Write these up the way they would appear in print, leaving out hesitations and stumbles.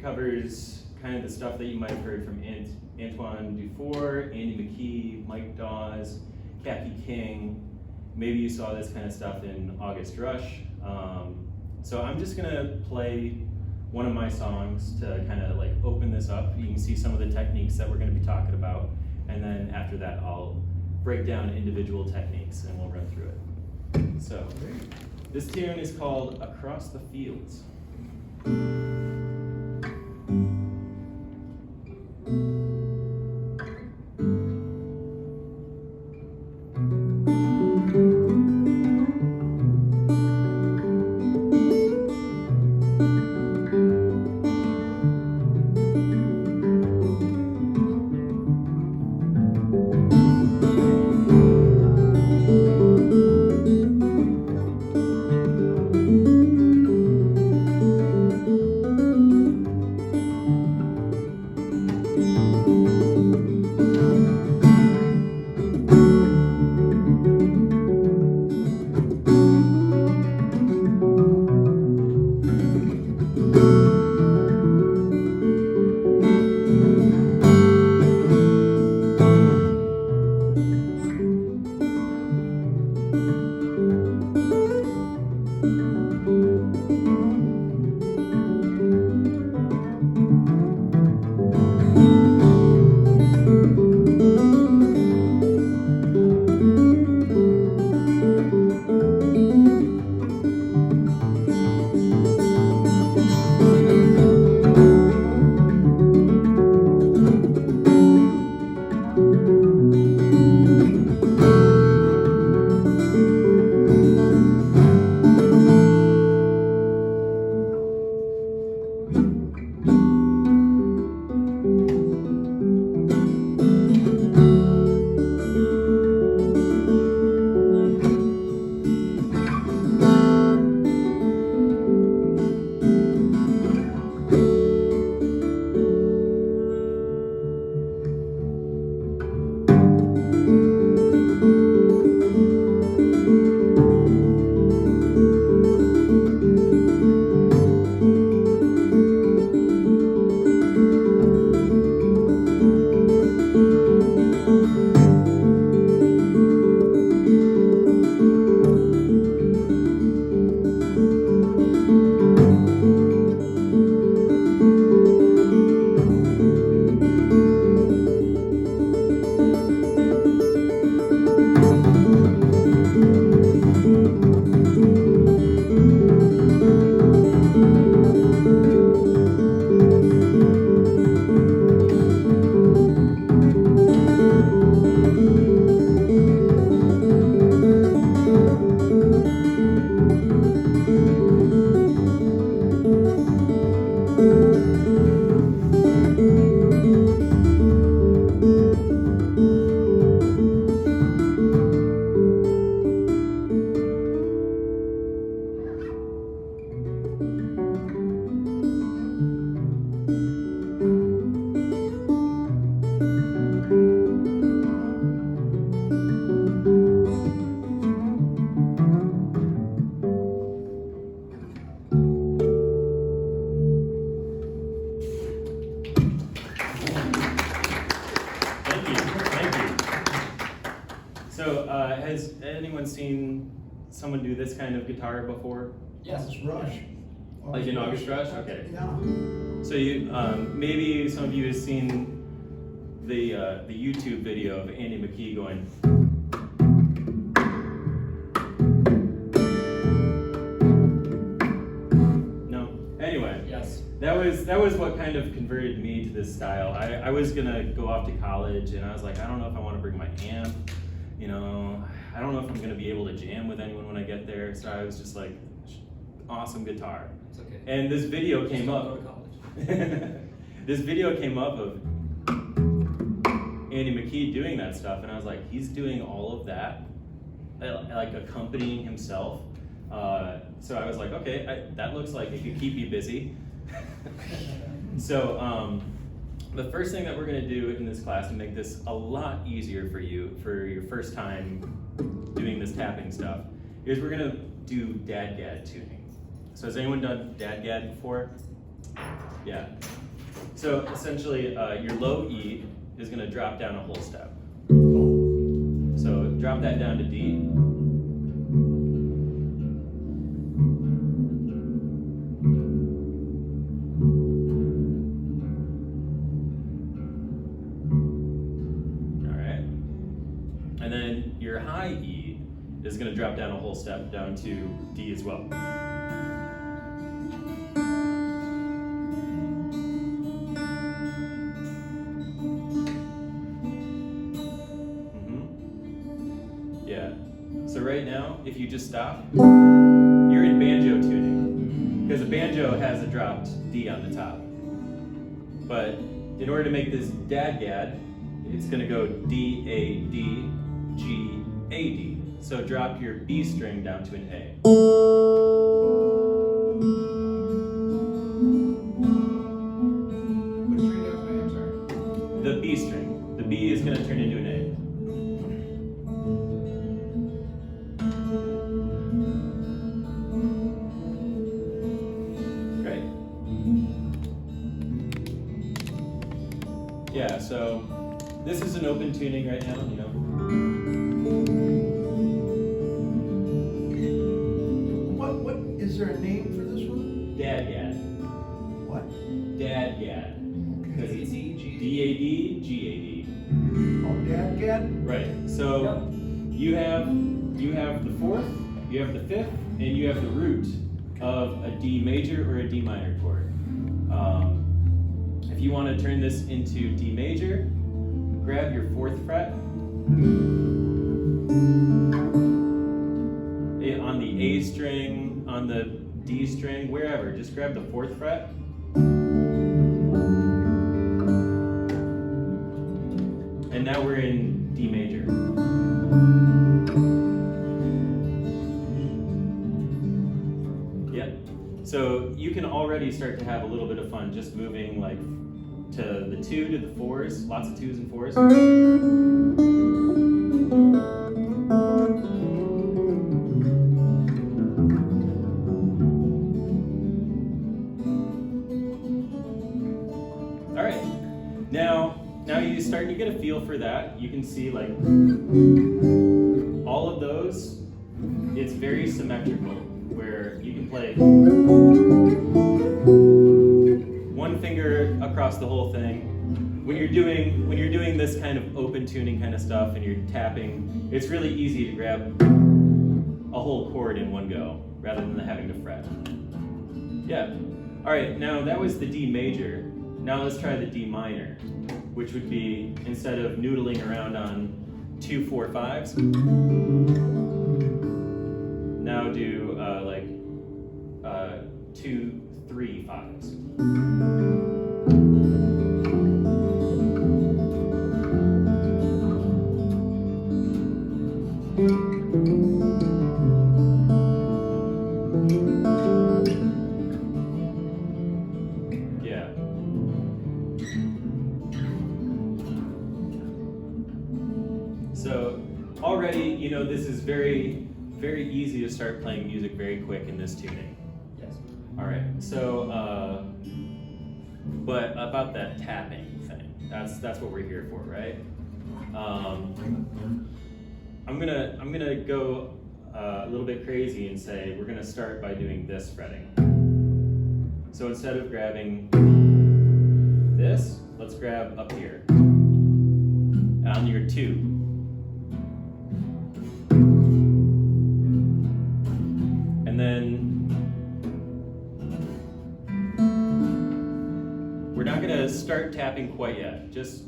It covers kind of the stuff that you might have heard from Antoine Dufour, Andy McKee, Mike Dawes, Kathy King. Maybe you saw this kind of stuff in August Rush. So I'm just gonna play one of my songs to kind of like open this up. You can see some of the techniques that we're gonna be talking about. And then after that, I'll break down individual techniques and we'll run through it. So this tune is called Across the Fields. Has anyone seen someone do this kind of guitar before? Yes. August Rush. Like in August Rush? Okay. Yeah. So you, maybe some of you have seen the YouTube video of Andy McKee going. No? Anyway. Yes. That was what kind of converted me to this style. I was gonna go off to college and I was like, I don't know if I want to bring my amp. You know, I don't know if I'm gonna be able to jam with anyone when I get there. So I was just like, awesome guitar. It's okay. And this video came Just up. don't go to college. This video came up of Andy McKee doing that stuff, and I was like, he's doing all of that, like accompanying himself. So I was like, okay, that looks like it could keep you busy. So the first thing that we're gonna do in this class to make this a lot easier for you for your first time doing this tapping stuff is we're gonna do dadgad tuning. So has anyone done dadgad before? Yeah. So essentially, your low E is going to drop down a whole step. So drop that down to D. All right. And then your high E is going to drop down a whole step down to D as well. Yeah. So right now, if you just stop, you're in banjo tuning. Because a banjo has a dropped D on the top. But in order to make this dad-gad, it's going to go D, A, D, G, A, D. So drop your B string down to an A. Which string down to an A, I'm sorry? The B string. The B is going to turn into an A. Yeah, so this is an open tuning right now, you know. What is there a name for this one? Dad-gad. What? Dad-gad. Because it's D-A-D, G-A-D. Oh, dad-gad? Right, so you have the fourth, you have the fifth, and you have the root of a D major or a D minor chord. If you want to turn this into D major, grab your fourth fret on the A string, on the D string, wherever. Just grab the fourth fret. And now we're in D major. Yep. So you can already start to have a little bit of fun just moving like to the 2 to the 4s, lots of 2s and 4s. All right, now you start to get a feel for that. You can see like all of those, it's very symmetrical, where you can play one finger across the whole thing. When you're doing this kind of open tuning kind of stuff and you're tapping, it's really easy to grab a whole chord in one go rather than having to fret. Yeah. All right, now that was the D major. Now let's try the D minor, which would be, instead of noodling around on 2, 4, 5s, now do 2, 3, 5s. Yeah. So already, you know, this is very, very easy to start playing music very quick in this tuning. Yes. All right, so, but about that tapping thing, that's what we're here for, right? I'm gonna go a little bit crazy and say we're gonna start by doing this fretting. So instead of grabbing this, let's grab up here on your 2. And then we're not gonna start tapping quite yet. Just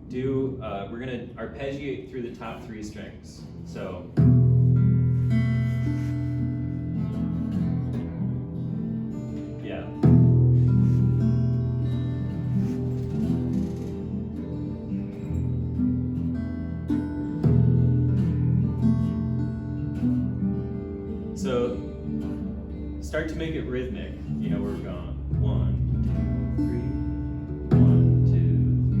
do, we're gonna arpeggiate through the top 3 strings. So, yeah. So, start to make it rhythmic. You know where we're going. 1, 2, 3. 1, 2, 3,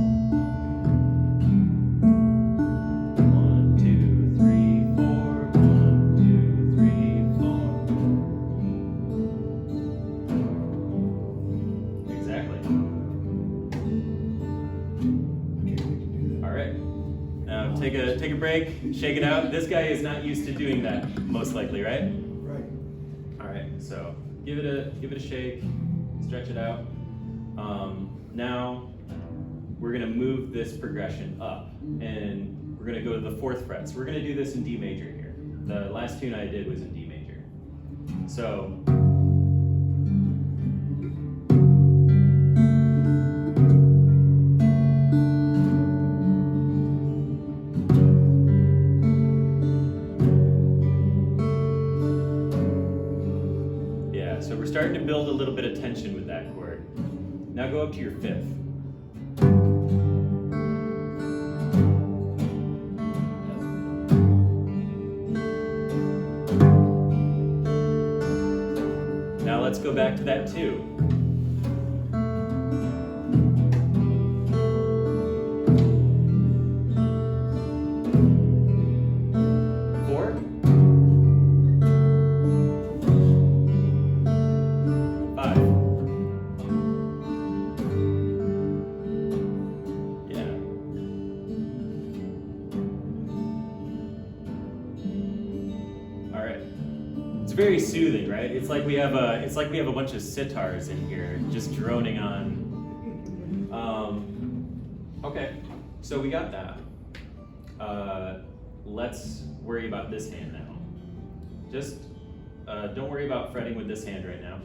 4. 1, 2, 3, 4. 1, 2, 3, 4. take a break, shake it out. This guy is not used to doing that, most likely, right? Right. All right, so give it a shake, stretch it out. Now we're gonna move this progression up, and we're gonna go to the 4th fret. So we're gonna do this in D major here. The last tune I did was in D major. So. So we're starting to build a little bit of tension with that chord. Now go up to your 5th. Now let's go back to that 2. It's very soothing, right? It's like we have a bunch of sitars in here just droning on. Okay, so we got that. Let's worry about this hand now. Just don't worry about fretting with this hand right now.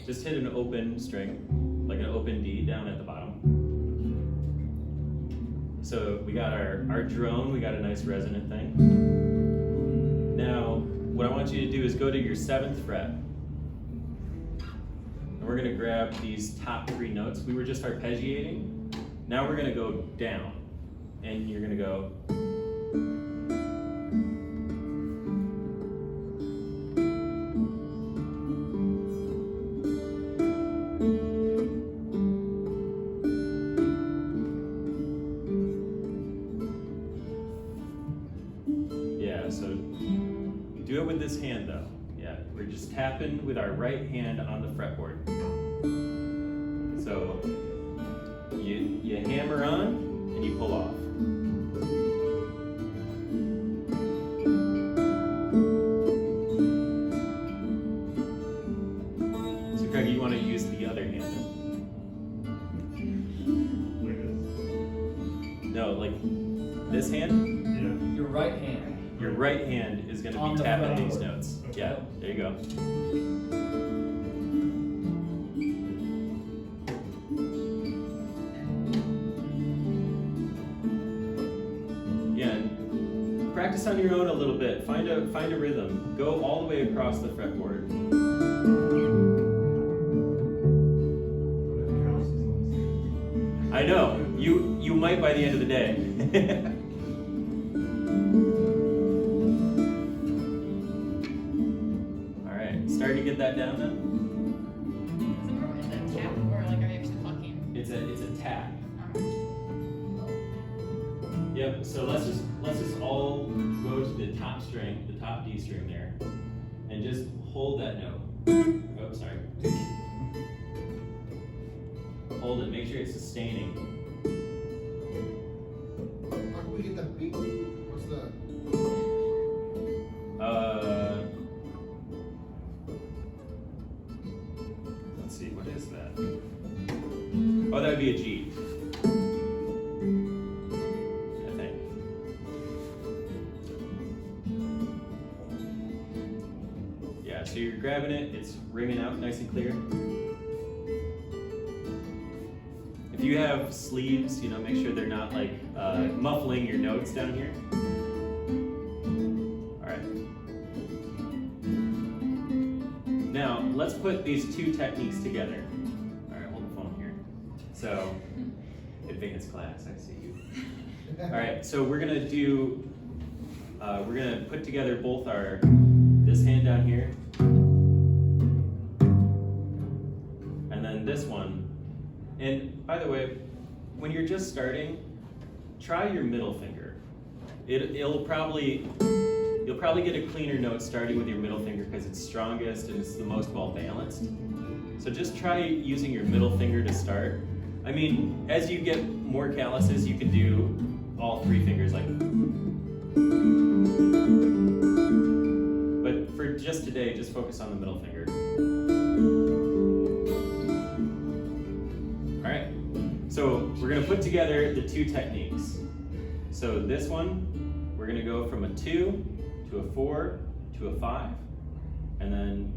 Just hit an open string, like an open D down at the bottom. So we got our drone, we got a nice resonant thing. Now, what I want you to do is go to your 7th fret. And we're gonna grab these top 3 notes. We were just arpeggiating. Now we're gonna go down. And you're gonna go. Yeah, so do it with this hand though. Yeah, we're just tapping with our right hand on the fretboard. So you hammer on and you pull off. So Craig, you want to use the other hand? No, like this hand? Yeah. Your right hand. Your right hand is going to On be the tapping fretboard. these notes. Okay. Yeah, there you go. Yeah, and practice on your own a little bit. Find a rhythm. Go all the way across the fretboard. I know. You might by the end of the day. Starting to get that down then? Is it a tap or like are you actually plucking? It's a tap. Alright. Yep. So let's just all go to the top string, the top D string there, and just hold that note. Oh, sorry. Hold it. Make sure it's sustaining. How can we get that beat? What's the? Let's see. What is that? Oh, that would be a G. I think. Yeah. So you're grabbing it. It's ringing out nice and clear. If you have sleeves, make sure they're not like muffling your notes down here. All right. Now, let's put these two techniques together. All right, hold the phone here. So, advanced class, I see you. All right, so we're gonna put together both this hand down here, and then this one. And by the way, when you're just starting, try your middle finger. You'll probably get a cleaner note starting with your middle finger because it's strongest and it's the most well balanced. So just try using your middle finger to start. I mean, as you get more calluses, you can do all 3 fingers like. But for just today, just focus on the middle finger. All right. So we're gonna put together the 2 techniques. So this one, we're gonna go from a 2 to a 4 to a 5, and then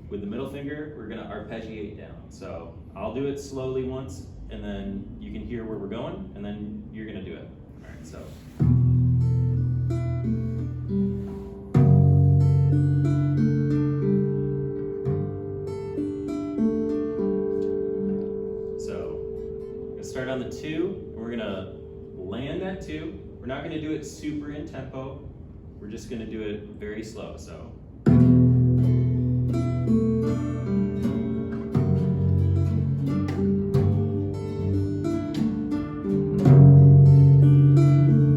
with the middle finger, we're gonna arpeggiate down. So I'll do it slowly once, and then you can hear where we're going, and then you're gonna do it. All right, so. So, we're gonna start on the 2, and we're gonna land that 2. We're not gonna do it super in tempo. We're just gonna do it very slow, so.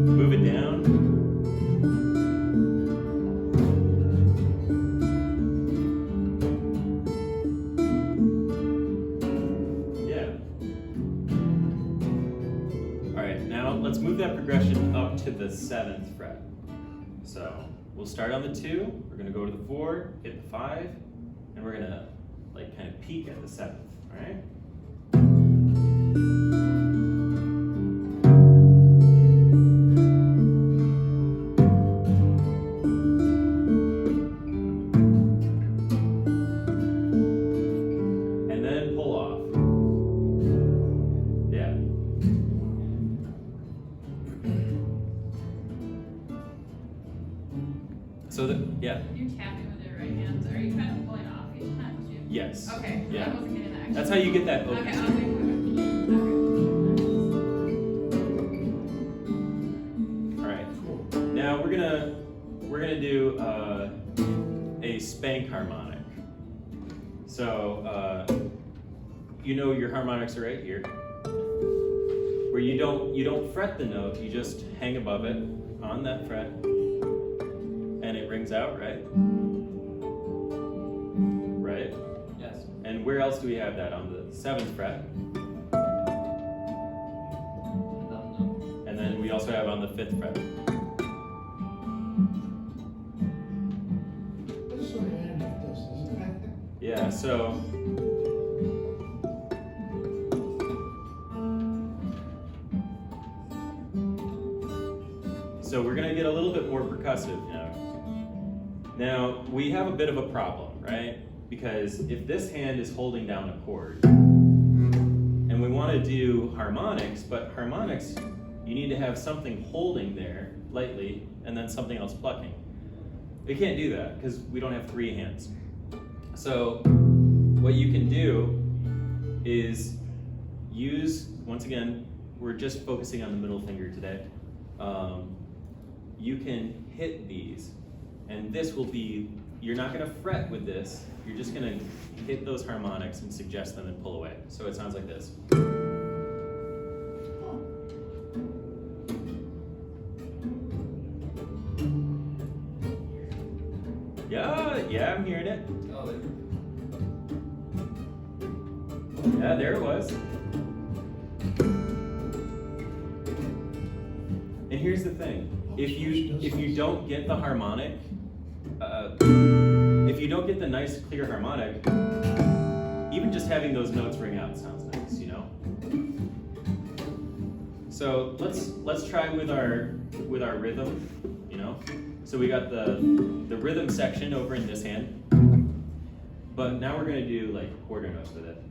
Move it down. Yeah. All right, now let's move that progression up to the 7th fret. So we'll start on the 2, we're gonna go to the 4, hit the 5, and we're gonna like kind of peak at the 7th, all right? And then pull off. Yeah. So yeah. You're tapping with your right hands. Are you kind of pulling off each time too? Yes. Okay. Yeah. I wasn't getting that. That's how you get that Okay. focus. I was like, All right. Now we're gonna do a spank harmonic. So you know your harmonics are right here, where you don't fret the note, you just hang above it on that fret, and it rings out, right? Right? Yes. And where else do we have that? On the 7th fret. And then we also have on the 5th fret. That's so random, this, isn't it? Yeah, so we're gonna get a little bit more percussive now. Now, we have a bit of a problem, right? Because if this hand is holding down a chord, and we wanna do harmonics, but harmonics, you need to have something holding there lightly, and then something else plucking. We can't do that, because we don't have 3 hands. So, what you can do is use, once again, we're just focusing on the middle finger today. You can hit these, and this will be, you're not gonna fret with this, you're just gonna hit those harmonics and suggest them and pull away. So it sounds like this. Yeah, I'm hearing it. Oh, Yeah, there it was. And here's the thing. If you don't get the harmonic, if you don't get the nice clear harmonic, even just having those notes ring out sounds nice, you know? So let's try with our rhythm, you know? So we got the rhythm section over in this hand, but now we're gonna do like quarter notes with it.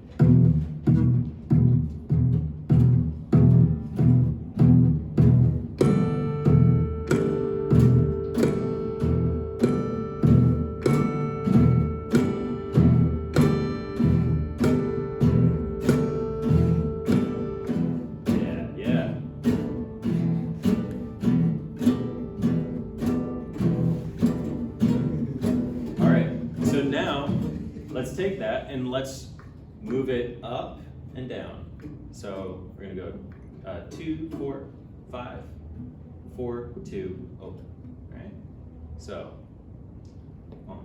Let's take that and let's move it up and down. So we're gonna go 2, 4, 5, 4, 2, open, right? So 1,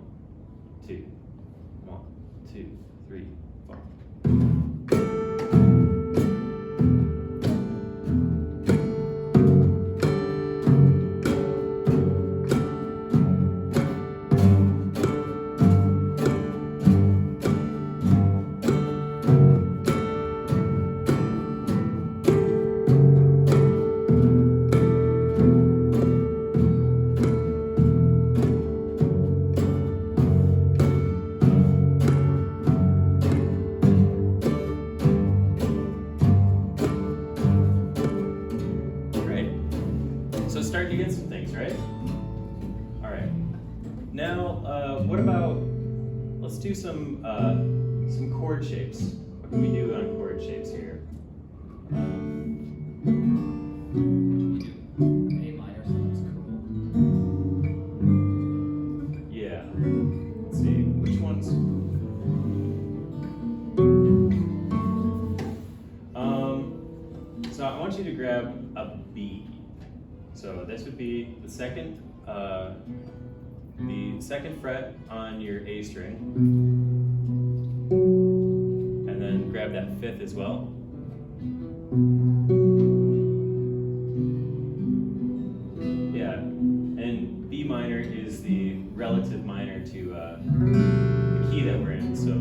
2, 1, 2, 3, 4. do some chord shapes. What can we do on chord shapes here? A minor sounds cool. Yeah. Let's see, which ones? So I want you to grab a B. So this would be the second fret on your A string, and then grab that fifth as well. Yeah, and B minor is the relative minor to the key that we're in. So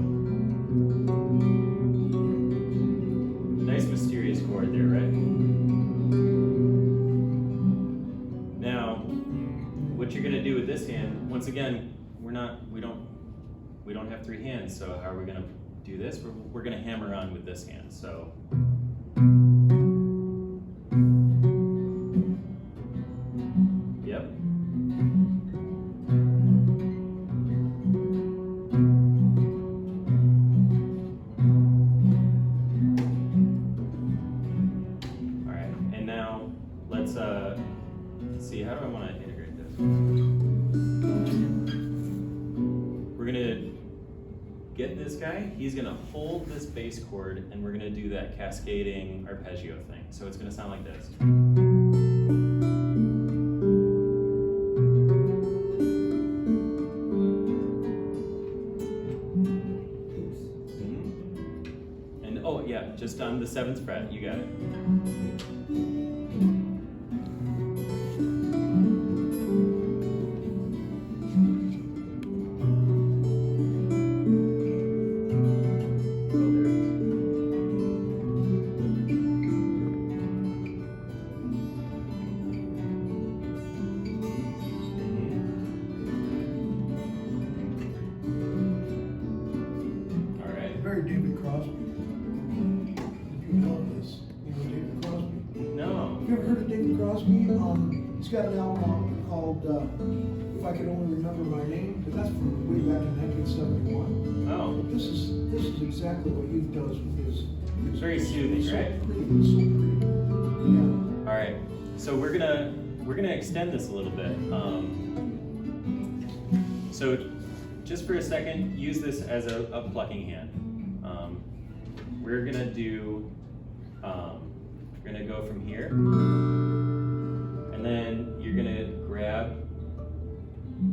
nice mysterious chord there, right? Now, what you're gonna do with this hand, once again, we don't have three hands, so how are we gonna do this? We're gonna hammer on with this hand, so. Yep. All right, and now let's see, how do I wanna integrate this? We're gonna get this guy, he's gonna hold this bass chord, and we're gonna do that cascading arpeggio thing. So it's gonna sound like this. Mhm. And oh yeah, just on the 7th fret, you got it. Very David Crosby. If you know this, you know David Crosby. No. Have you ever heard of David Crosby? He's got an album out called If I Could Only Remember My Name, but that's from way back in 1971. Oh. But this is exactly what he does with his. It's very soothing, so right? Pretty, it's so pretty. Yeah. All right. So we're gonna extend this a little bit. So just for a second, use this as a plucking hand. We're gonna do. We're gonna go from here, and then you're gonna grab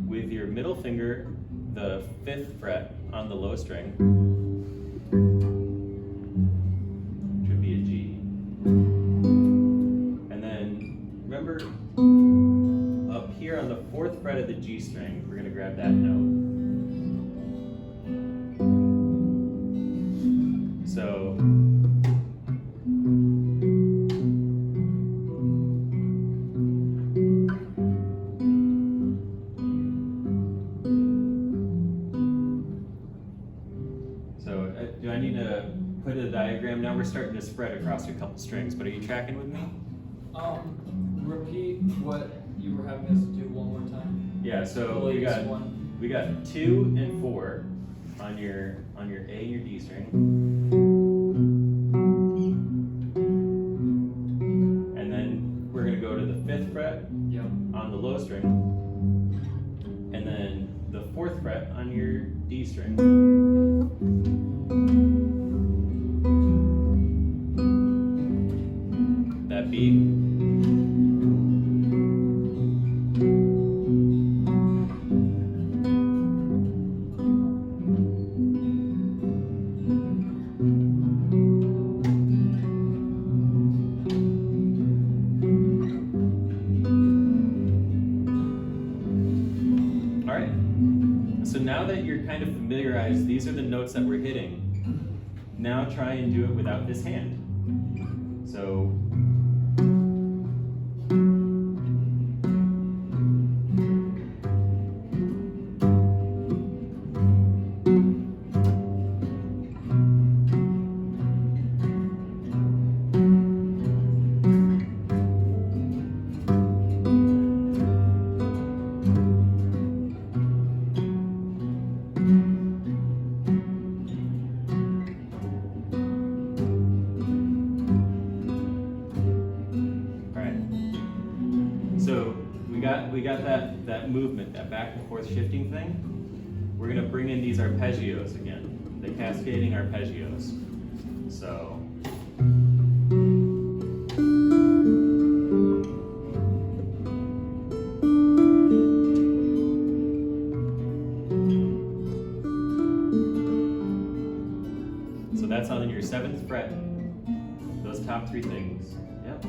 with your middle finger the 5th fret on the low string, which would be a G. And then remember, up here on the 4th fret of the G string, we're gonna grab that note. So. Do I need to put a diagram? Now we're starting to spread across a couple strings, but are you tracking with me? Repeat what you were having us do one more time. Yeah, so The we latest got one. we got 2 and 4 on your A and your D string. And then we're gonna go to the 5th fret Yep. on the low string. And then the 4th fret on your D string. That beat. All right. So now that you're kind of familiarized, these are the notes that we're hitting. Now try and do it without this hand. So. got that movement, that back and forth shifting thing. We're gonna bring in these arpeggios again, the cascading arpeggios. So. So that's on your 7th fret, those top 3 things. Yep.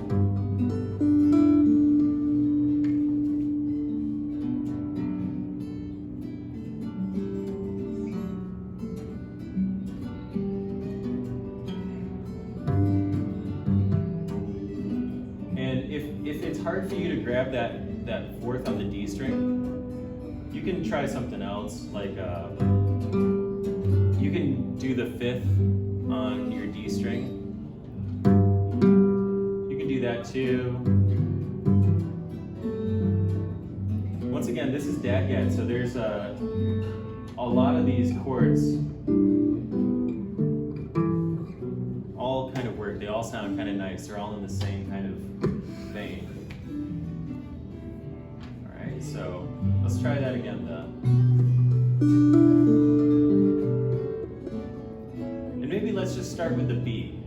And if it's hard for you to grab that 4th on the D string, you can try something else, like you can do the 5th on your D string. You can do that too. Once again, this is dadgad, so there's a lot of these chords all kind of work. They all sound kind of nice. They're all in the same kind of vein. All right, so let's try that again though. And maybe let's just start with the B.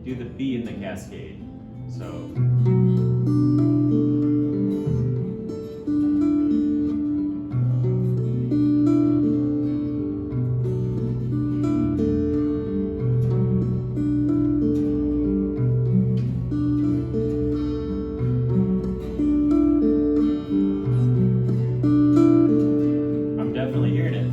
Do the B in the cascade. So. I'm definitely hearing it.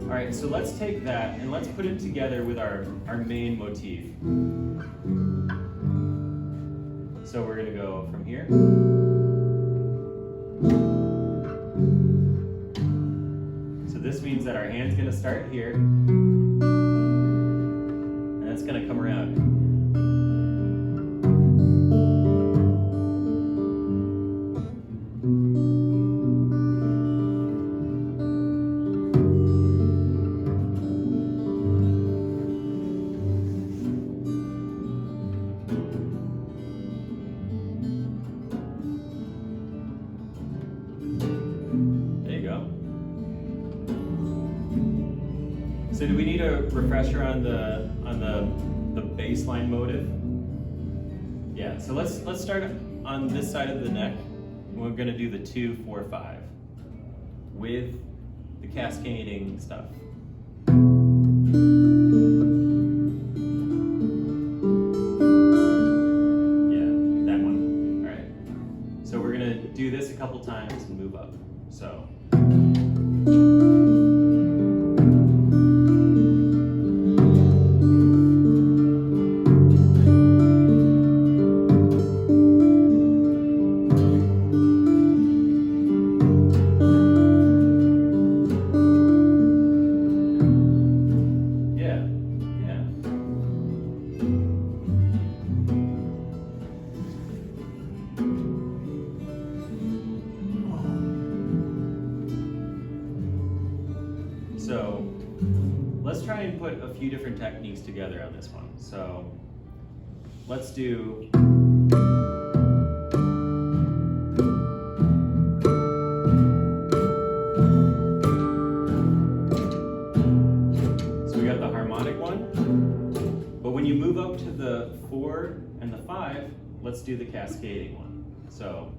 All right, so let's take that and let's put it together with our main motif. So we're gonna go from here. So this means that our hand's gonna start here, and it's gonna come around. So do we need a refresher on the bass line motive? Yeah, so let's start on this side of the neck. We're gonna do the 2, 4, 5 with the cascading stuff. Yeah, that one, all right. So we're gonna do this a couple times and move up, so. So let's try and put a few different techniques together on this one. So let's do. So we got the harmonic one, but when you move up to the 4 and the 5, let's do the cascading one. So.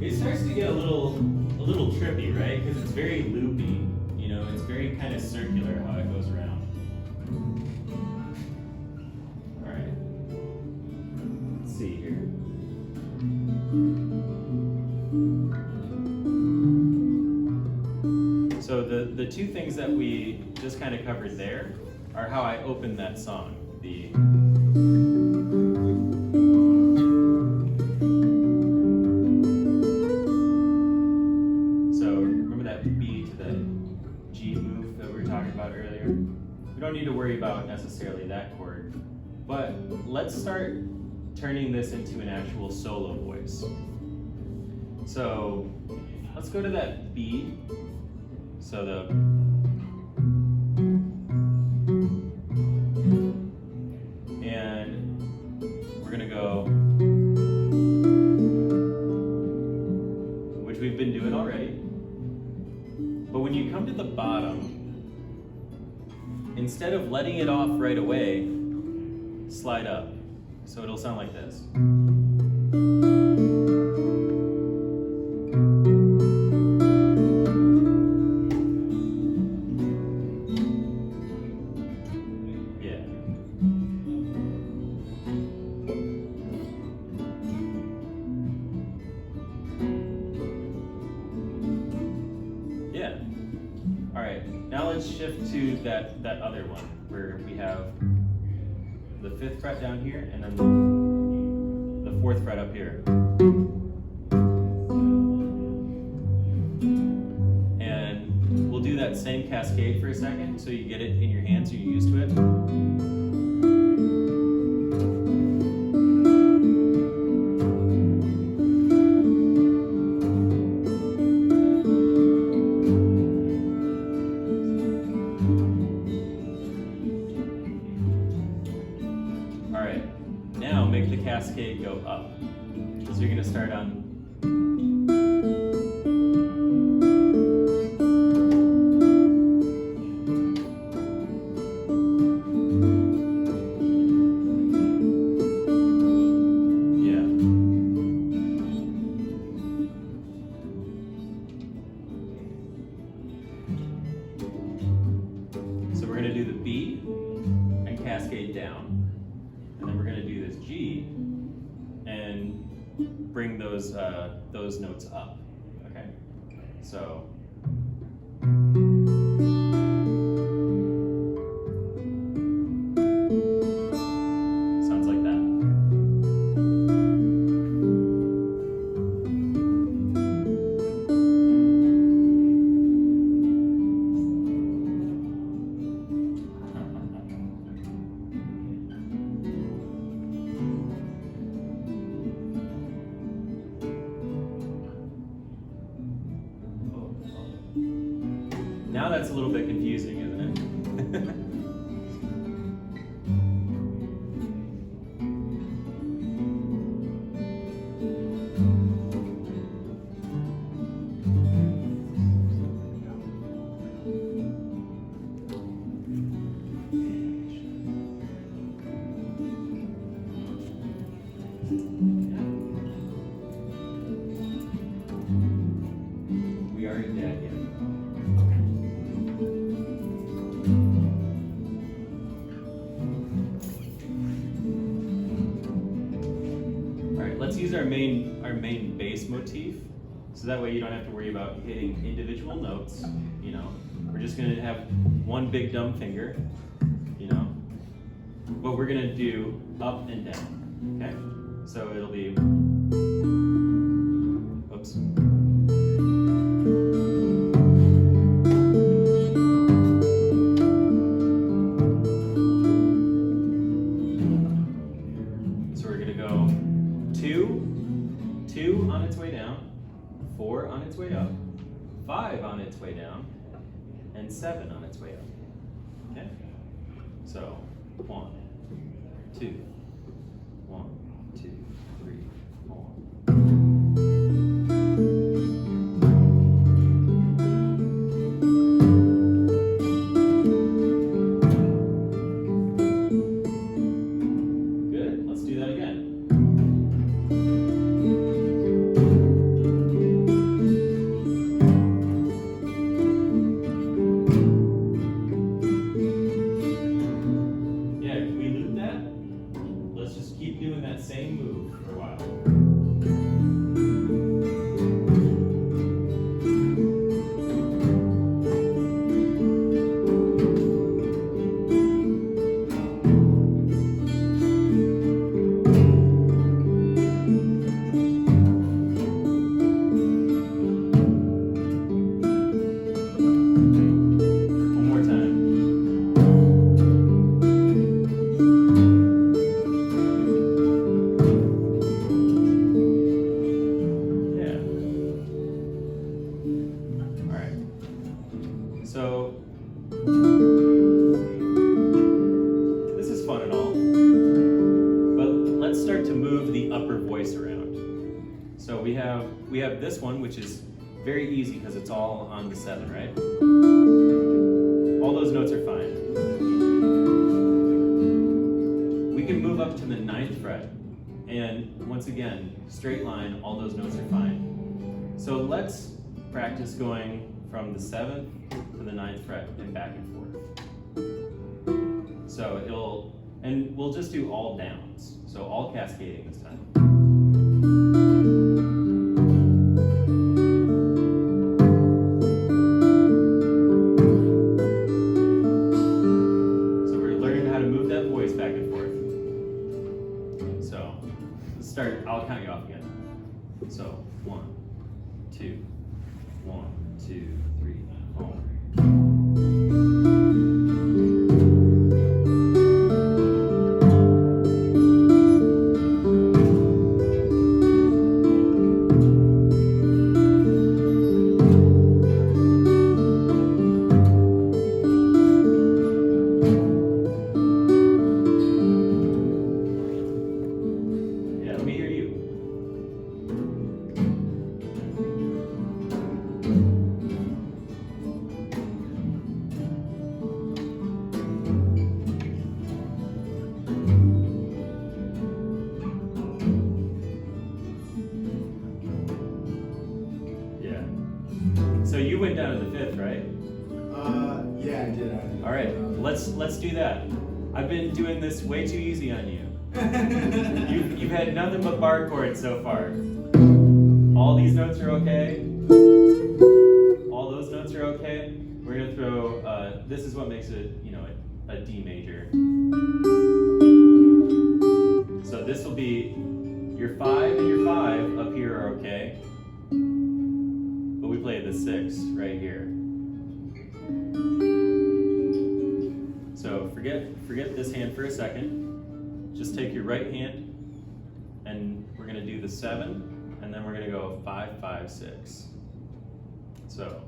It starts to get a little trippy, right? Because it's very loopy, you know, it's very kind of circular how it goes around. So the two things that we just kind of covered there are how I opened that song. So remember that B to the G move that we were talking about earlier? We don't need to worry about necessarily that chord, but let's start turning this into an actual solo voice. So let's go to that B. So and we're gonna go, which we've been doing already. But when you come to the bottom, instead of letting it off right away, slide up. So it'll sound like this. Yeah. Yeah. All right, now let's shift to that other one where we have the 5th fret down here and then the 4th fret up here. And we'll do that same cascade for a second so you get it in your hands so you're used to it. Now make the cascade go up. So you're going to start on. Yeah. So we're going to do the B and cascade down. And then we're going to do this G and bring those notes up. Okay, so sounds like that. Now that's a little bit confusing, isn't it? We are in dead yet. Let's use our main bass motif, so that way you don't have to worry about hitting individual notes. You know, we're just gonna have one big dumb finger. You know, but we're gonna do up and down. Okay, so it'll be. Oops. So we're gonna go 2 on its way down, 4 on its way up, 5 on its way down, and 7 on its way up. Okay? So 1, 2, 1, 2, 3, 4. Good. Let's do that again. Keep doing that this one, which is very easy because it's all on the 7, right? All those notes are fine. We can move up to the 9th fret, and once again, straight line, all those notes are fine. So let's practice going from the 7th to the 9th fret and back and forth. So we'll just do all downs. So all cascading this time. So we're learning how to move that voice back and forth. So let's start, I'll count you off again. So 1, 2, 1, 2, 3, 4. Yeah, let me hear you. Yeah. So you went down to the 5th, right? Yeah, I did. All right, let's do that. I've been doing this way too easy on you. You've had nothing but bar chords so far. All these notes are okay. All those notes are okay. We're gonna throw. This is what makes it, a D major. So this will be your 5 and your 5 up here are okay, but we play the 6 right here. So forget this hand for a second. Just take your right hand, and we're gonna do the 7, and then we're gonna go 5, 5, 6. So.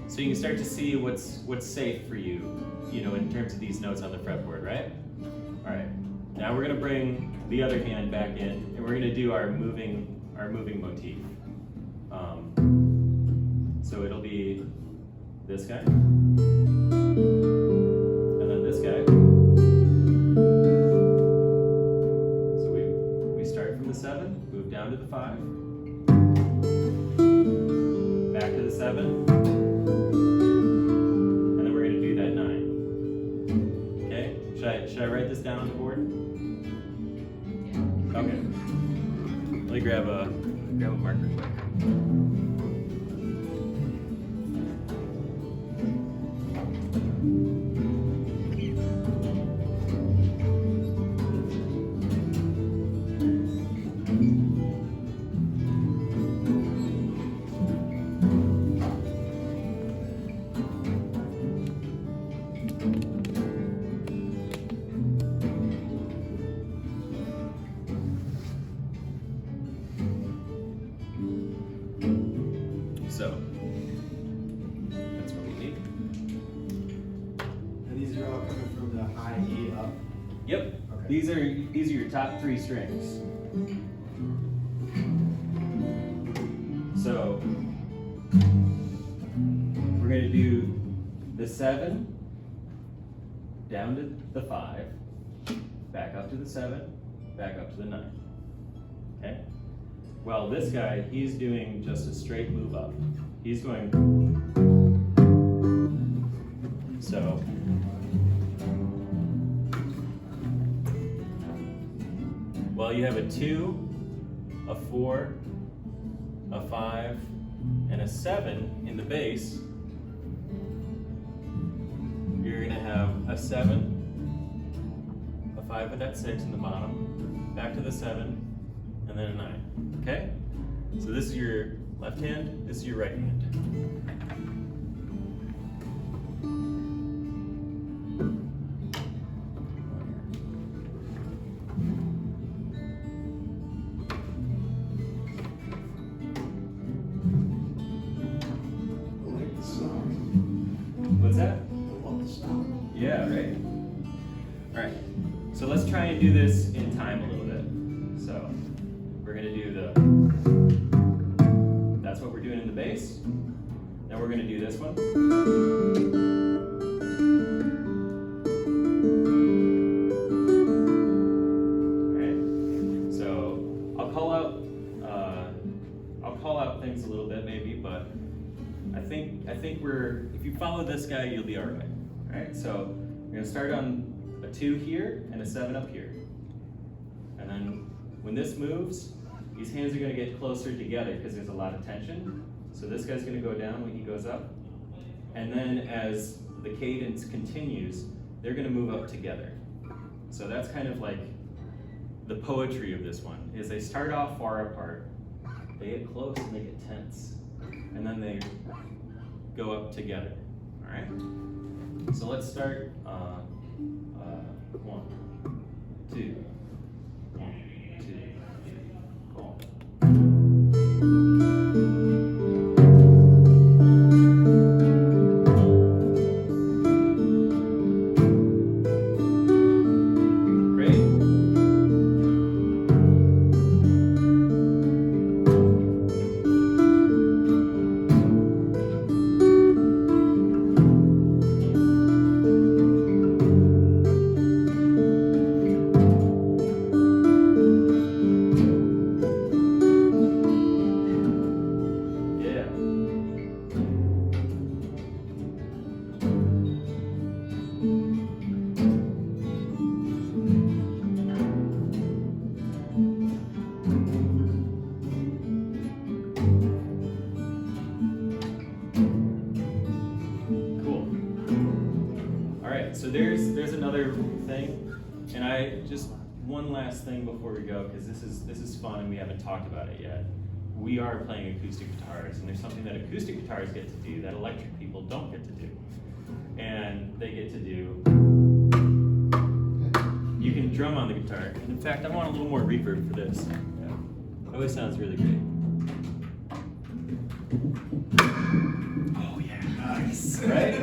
So you can start to see what's safe for you, in terms of these notes on the fretboard, right? All right. Now we're gonna bring the other hand back in, and we're gonna do our moving motif. So it'll be this guy, and then this guy. So we start from the 7, move down to the 5, back to the 7. Should I write this down on the board? Okay. Let me grab a marker quick. So, that's what we need. And these are all coming from the high E up. Yep. Okay. These are your top 3 strings. So, we're going to do the 7, down to the 5, back up to the 7, back up to the 9. Okay? Well, this guy, he's doing just a straight move up. He's going, so. Well, you have a 2, a 4, a 5, and a 7 in the bass. You're gonna have a 7, a 5 with that 6 in the bottom, back to the 7, and then a 9. Okay? So this is your left hand, this is your right hand. I like the sound. What's that? I love the sound. Yeah, right? Alright, so let's try and do this in time a little bit. So, we're gonna do that's what we're doing in the bass. Then we're gonna do this one. Alright, so I'll call out things a little bit maybe, but I think if you follow this guy, you'll be alright. Alright, so we're gonna start on a 2 here and a 7 up here. And then when this moves, these hands are gonna get closer together because there's a lot of tension. So this guy's gonna go down when he goes up. And then as the cadence continues, they're gonna move up together. So that's kind of like the poetry of this one, is they start off far apart, they get close and they get tense. And then they go up together, all right? So let's start 1, 2, 1, 2, 3, 4. So there's another thing, and one last thing before we go, because this is fun and we haven't talked about it yet. We are playing acoustic guitars, and there's something that acoustic guitars get to do that electric people don't get to do, and they get to do. You can drum on the guitar, and in fact, I want a little more reverb for this. Yeah. It always sounds really great. Oh yeah, nice. Right.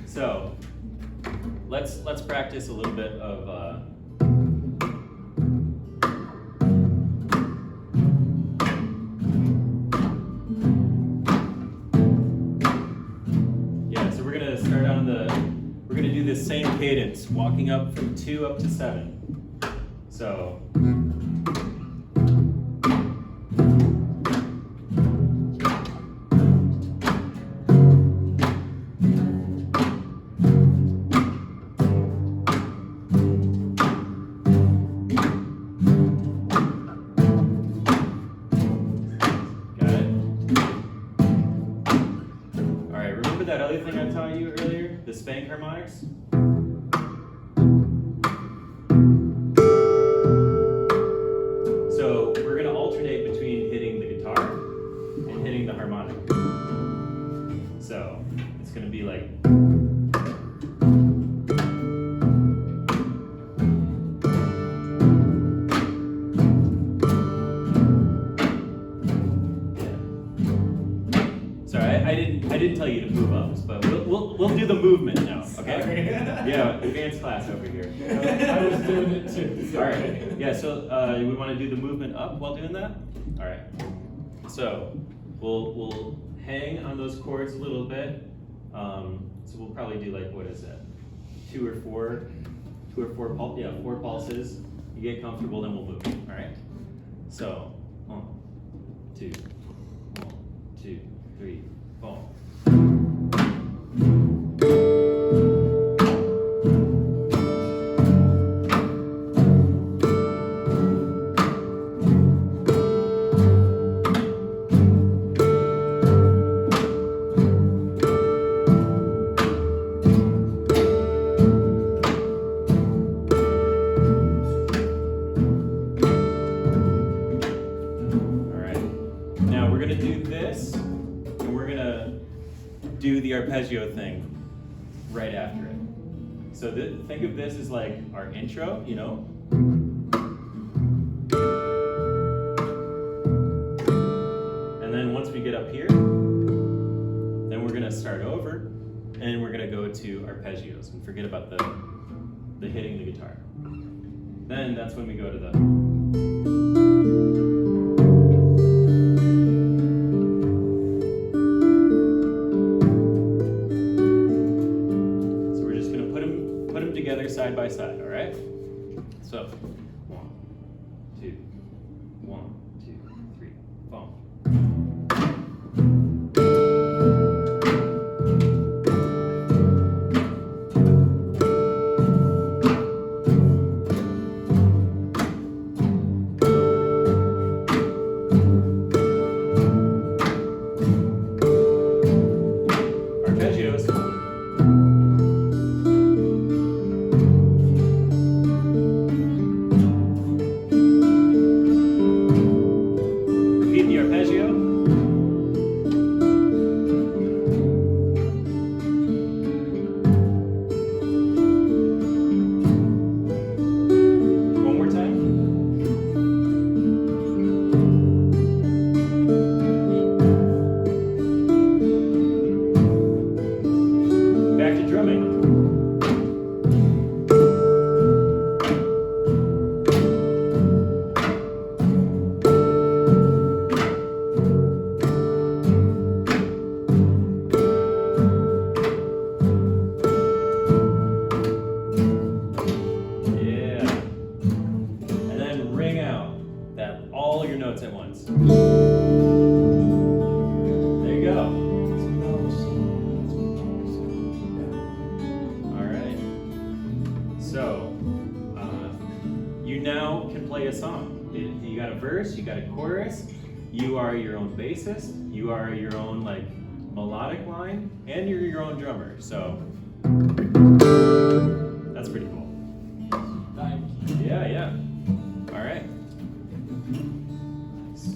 So let's practice a little bit of. Yeah, so we're gonna start on we're gonna do this same cadence, walking up from 2 up to 7. So. That other thing I taught you earlier, the spank harmonics. So we're going to alternate between hitting the guitar and hitting the harmonic. So it's going to be like. I didn't tell you to move up, but we'll do the movement now, okay? Yeah, advanced class over here. I was doing it too. All right. Yeah. So we want to do the movement up while doing that. All right. So we'll hang on those chords a little bit. So we'll probably do like, what is that? 2 or 4 4 pulses. You get comfortable, then we'll move. All right. So 1, 2, 1, 2, 3, 4. do the arpeggio thing right after it. So think of this as like our intro, you know? And then once we get up here, then we're gonna start over and we're gonna go to arpeggios and forget about the hitting the guitar. Then that's when we go to the. So we're just gonna put them together side by side, all right? So 1, 2, 1, 2, 3, 4. Arpeggios. Repeat the arpeggio. One more time. Back to drumming. Yeah. And then ring out all your notes at once. There you go. All right. So, you now can play a song. You got a verse, you got a chorus, you are your own bassist, you are your own like melodic line, and you're your own drummer. So, that's pretty cool.